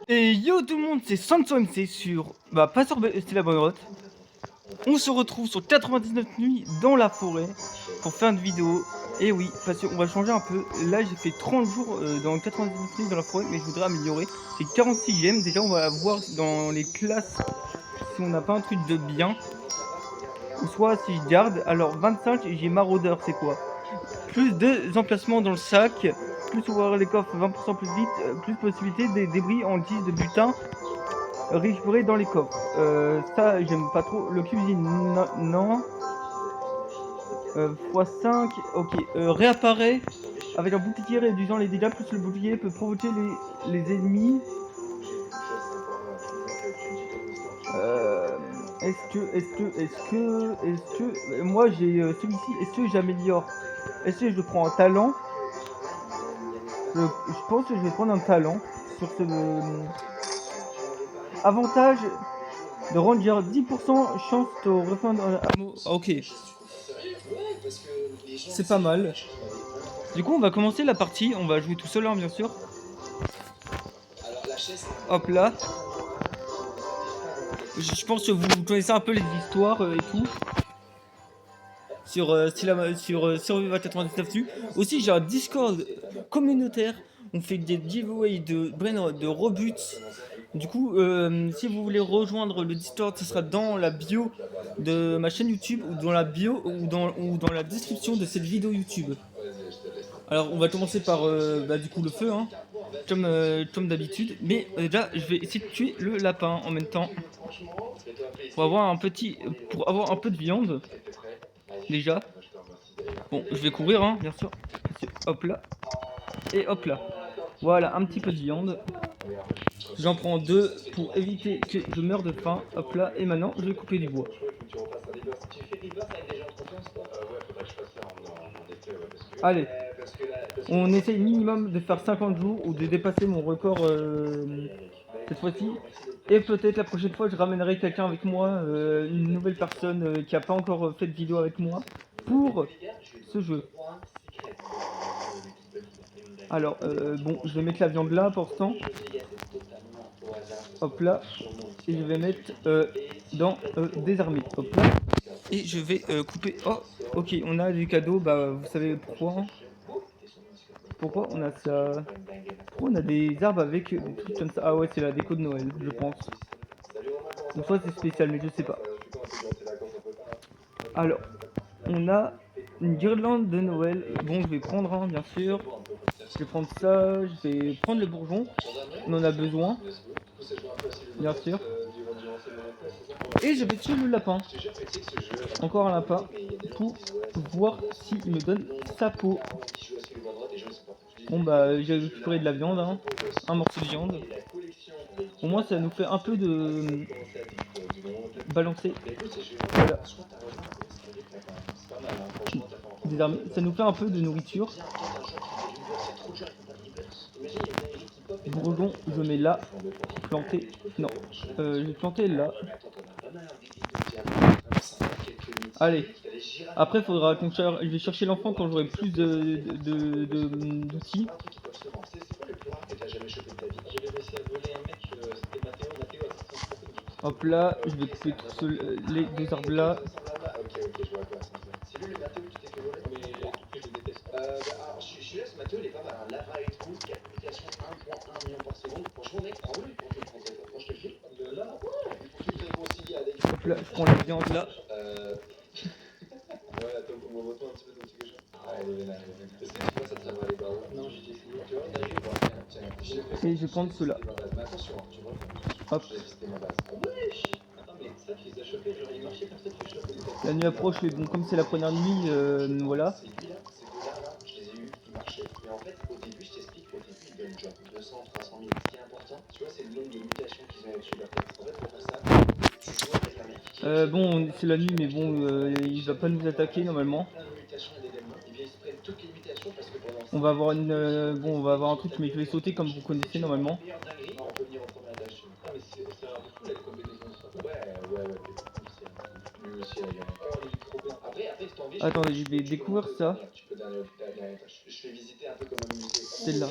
Et yo tout le monde, c'est Sanso MC sur... Bah pas sur C'est la bonne route. On se retrouve sur 99 nuits dans la forêt pour faire une vidéo. Et oui, parce qu'on va changer un peu. Là j'ai fait 30 jours dans 99 nuits dans la forêt, mais je voudrais améliorer. C'est 46ème, déjà on va voir dans les classes si on n'a pas un truc de bien. Ou soit si je garde, alors 25 j'ai maraudeur, c'est quoi? Plus de emplacements dans le sac, plus ouvrir les coffres 20% plus vite, plus possibilité des débris en guise de butin récupérés dans les coffres. Ça, j'aime pas trop. Le cuisine, non. x5, ok. Réapparaît avec un bouclier réduisant les dégâts, plus le bouclier peut provoquer les ennemis. Est-ce que, moi j'ai celui-ci, est-ce que j'améliore? Est-ce que je prends un talent? Je pense que je vais prendre un talent sur ce avantage de rendre 10% chance de refindre un hameau. Ok, c'est pas mal. Du coup, on va commencer la partie. On va jouer tout seul, hein, bien sûr. Hop là. Je pense que vous connaissez un peu les histoires et tout. Sur Survivor 99 nu. Aussi, j'ai un Discord communautaire. On fait des giveaways de Robux. Du coup, si vous voulez rejoindre le Discord, ce sera dans la bio de ma chaîne YouTube ou dans la bio ou dans la description de cette vidéo YouTube. Alors, on va commencer par du coup le feu, hein, comme d'habitude. Mais déjà, je vais essayer de tuer le lapin en même temps pour avoir un peu de viande déjà. Bon, je vais courir, hein, bien sûr. Hop là. Et hop là. Voilà, un petit peu de viande. J'en prends deux pour éviter que je meure de faim. Hop là. Et maintenant, je vais couper du bois. Allez. On essaye minimum de faire 50 jours ou de dépasser mon record cette fois-ci. Et peut-être la prochaine fois, je ramènerai quelqu'un avec moi, une nouvelle personne qui n'a pas encore fait de vidéo avec moi pour ce jeu. Alors, bon, je vais mettre la viande là pour l'instant. Hop là. Et je vais mettre dans désarmer. Hop là. Et je vais couper. Oh, ok, on a des cadeaux. Bah, vous savez pourquoi, hein. Pourquoi on a ça? Pourquoi on a des arbres avec des trucs comme ça? Ah ouais, c'est la déco de Noël, je pense. Ou soit c'est spécial, mais je sais pas. Alors, on a une guirlande de Noël. Bon, je vais prendre un, bien sûr. Je vais prendre ça, je vais prendre le bourgeon. On en a besoin, bien sûr. Et je vais tuer le lapin. Encore un lapin pour voir s'il me donne sa peau. Bon bah j'ai récupéré de la viande, hein. Un morceau de viande. Au moins ça nous fait un peu de balancer. Voilà. Désarmé. Ça nous fait un peu de nourriture. Bourgeon, je mets là. Planter. Non. Je vais planter là. Allez. Après, il faudra qu'on cherche. Je vais chercher l'enfant quand j'aurai plus d'outils. Hop là, je vais couper les deux arbres là. Hop là, je prends la viande là. Et je vais prendre ceux-là. Hop. La nuit approche, mais bon, comme c'est la première nuit, voilà. Bon, c'est la nuit, mais bon, il va pas nous attaquer normalement. On va avoir on va avoir un truc, mais je vais sauter comme vous connaissez normalement. Attendez, je vais découvrir ça. Celle-là.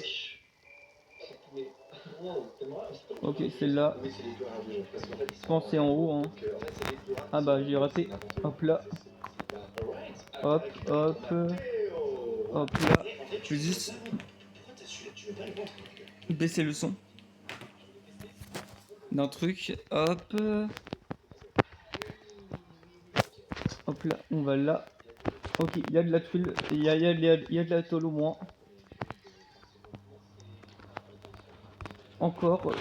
Ok, celle-là. Je pense que c'est en haut. Hein. Ah bah j'ai raté. Hop là. Hop, hop. Hop là. Je vais juste baisser le son d'un truc. Hop. Hop là, on va là. Ok, il y a de la tuile. Il y a de la tôle au moins. Encore.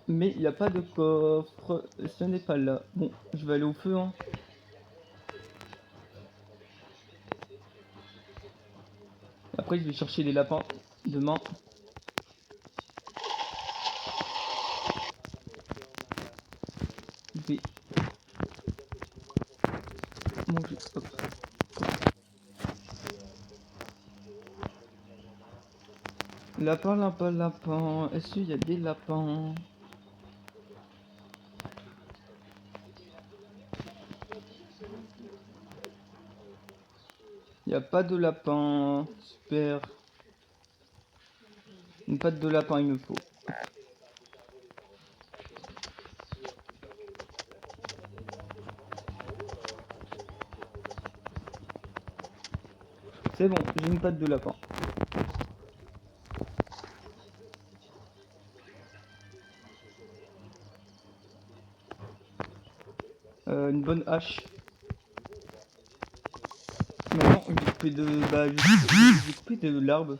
Mais il n'y a pas de coffre. Ce n'est pas là. Bon, je vais aller au feu. Hein. Après, je vais chercher les lapins demain. Je vais manger. Hop. Lapin, lapin, lapin. Est-ce qu'il y a des lapins? Il n'y a pas de lapin. Super. Une patte de lapin, il me faut. C'est bon, j'ai une patte de lapin. Une bonne hache. Maintenant, je vais couper de... Bah, je vais couper de l'arbre.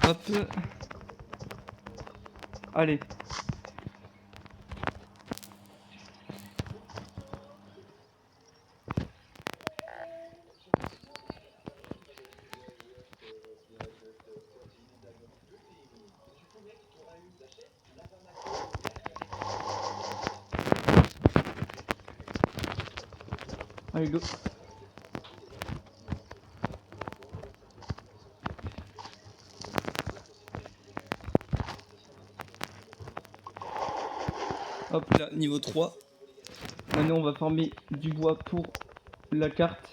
Hop. Allez. Allez, go. Hop là, niveau 3. Maintenant, on va farmer du bois pour la carte.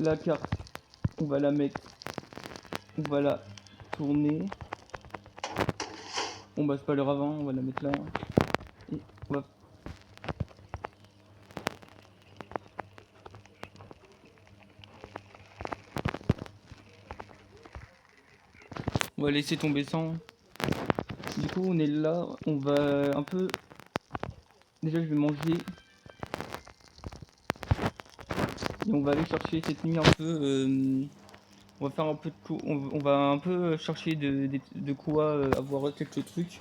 La carte, on va la mettre, on va la tourner. Bon bah c'est pas l'heure avant, on va la mettre là. Et on va laisser tomber ça. Du coup on est là, on va un peu... Déjà je vais manger. Et on va aller chercher cette nuit un peu... on va faire un peu de on va un peu chercher de quoi avoir quelques trucs.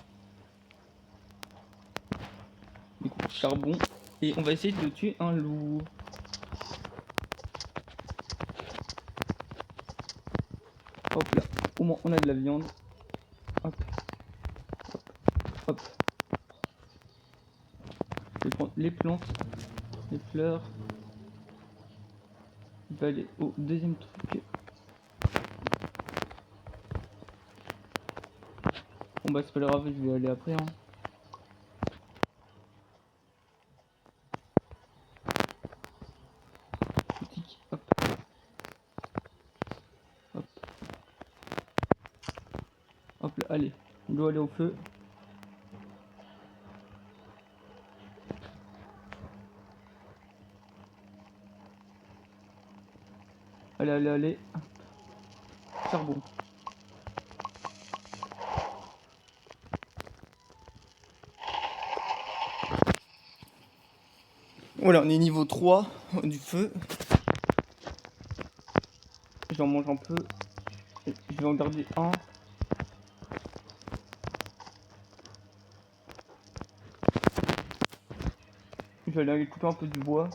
Du coup, charbon. Et on va essayer de tuer un loup. Hop là. Au moins on a de la viande. Hop. Hop. Hop. Je vais prendre les plantes. Les fleurs. Je vais aller au deuxième truc. Bon bah c'est pas grave, je vais aller après. Hein. Hop. Hop. Hop là, allez. On doit aller au feu. Allez, allez, allez. Charbon. Voilà, on est niveau 3 du feu. J'en mange un peu. Je vais en garder un. Je vais aller couper un peu du bois.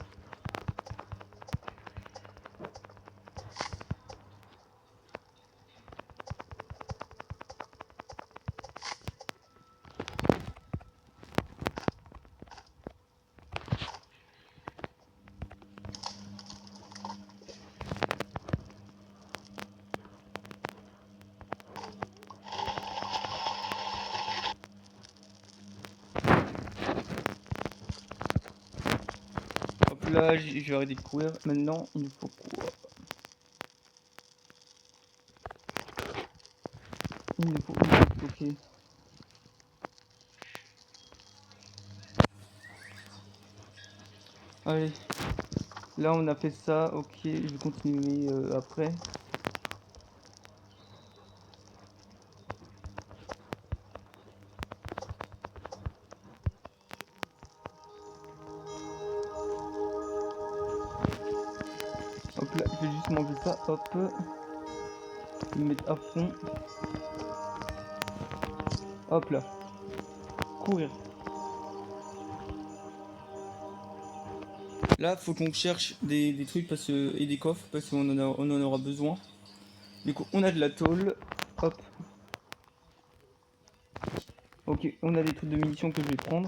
là, je vais arrêter de courir. Maintenant, il nous faut quoi? Il nous faut stocker. Allez. Là, on a fait ça. Ok, je vais continuer après. Hop là, je vais juste manger ça. Hop. Le mettre à fond. Hop là. Courir. Là, faut qu'on cherche des trucs et des coffres parce qu'on on en aura besoin. Du coup, on a de la tôle. Hop. Ok, on a des trucs de munitions que je vais prendre.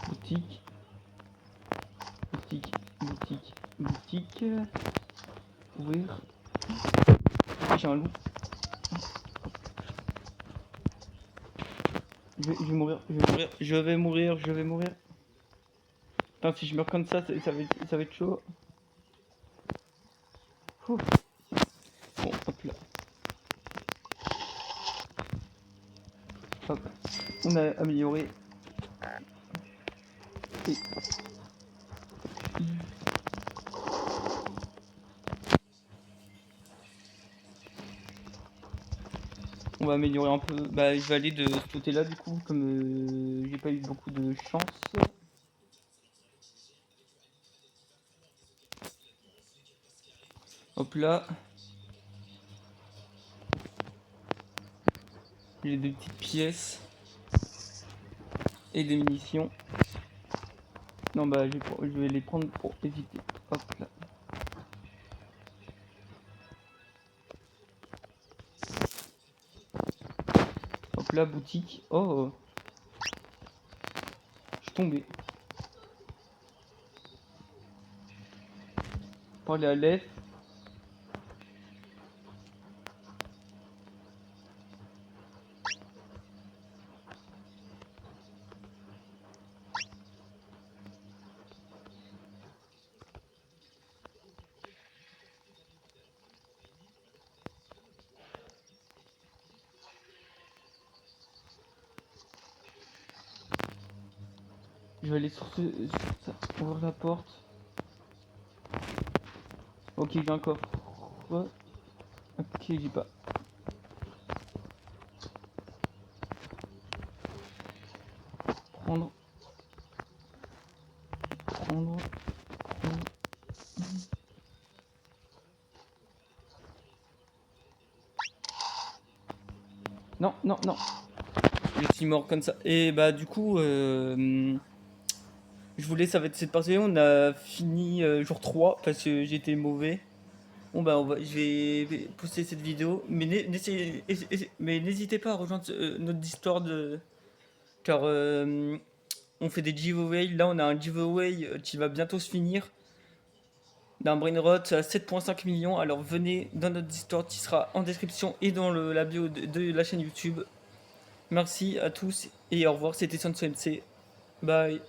Boutique. Boutique. Boutique. Boutique. Ouvrir. J'ai un loup. Je vais mourir, je vais mourir, je vais mourir, je vais mourir. Putain, si je meurs comme ça va être chaud. Ouh. Bon, hop là. Hop. On a amélioré. Et... on va améliorer un peu. Bah, je vais aller de ce côté-là du coup, comme j'ai pas eu beaucoup de chance. Hop là. J'ai des petites pièces. Et des munitions. Non bah je vais les prendre pour éviter. Hop là. Hop là, boutique. Oh. Je suis tombé. Parler à l'aide. Je vais aller sur ça, ouvrir la porte. Ok, j'ai un coffre. Ouais. Ok, j'ai pas. Prendre. Prendre. Non, non, non. Je suis mort comme ça. Et bah du coup, je voulais, ça va être cette partie. On a fini jour 3 parce que j'étais mauvais. Bon bah je vais poster cette vidéo. Mais n'hésitez pas à rejoindre notre Discord. Car on fait des giveaways. Là on a un giveaway qui va bientôt se finir. D'un brainrot à 7,5 millions. Alors venez dans notre Discord qui sera en description et dans la bio de la chaîne YouTube. Merci à tous et au revoir. C'était SansMC. Bye.